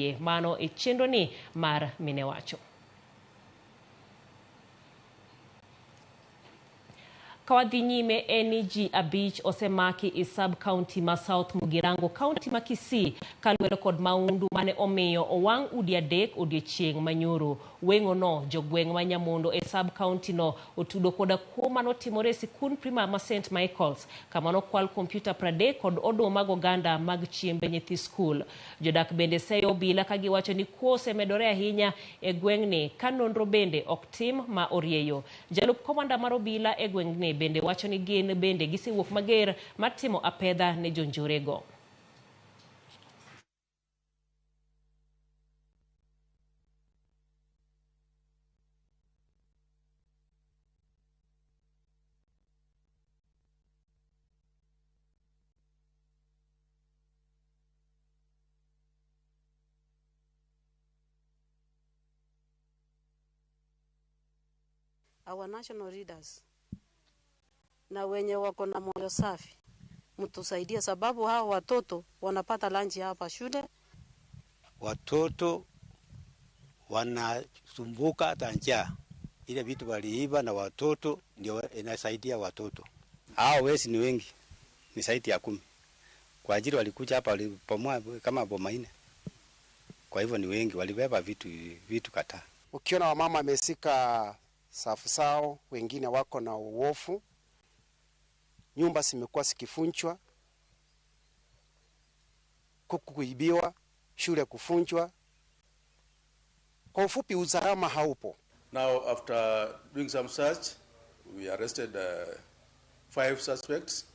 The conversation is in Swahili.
mano e chenro ni mar minewacho. Kawadhi nyime eni ji abich osemaki i sub-county ma South Mugirango, county ma Kisii, kaluore kod maundu mane omiyo owang' udi adek odiochieng ma nyoro. Weng'o no jogweng' ma Nyamondo e sub-county no otudo koda kuo manotimore sikund primar ma St. Michael's, kama nokwal kompyuta 30 kod oduma goganda mag chiembe nyithi skul. Jodak bende seyo obila ka giwacho ni kuo osemedore ahinya e gweng'ni ka nonro bende ok tim ma orieyo. Jalup komanda mar obila e gweng'ni bende wacho ni gin bende gisewuok mager mar timo apedha ne jonjorego. Our national leaders na wenye wako na moyo safi mtusaidie, sababu hao watoto wanapata lunch hapa shule. Watoto wanasumbuka hata njaa, ile vitu waliiba na watoto ndio inasaidia watoto. Hao wezi ni wengi, ni zaidi ya 10. Kwa ajili walikuja hapa walipomoa kama boma 4. Kwa hivyo ni wengi, walibeba vitu kadhaa. Ukiona wamama amesika safu sao, wengine wako na uofu, nyumba zimekuwa zikifunjwa, kuku kuibiwa, shule kufunjwa. Kwa ufupi usalama haupo. Now after doing some search, we arrested 5 suspects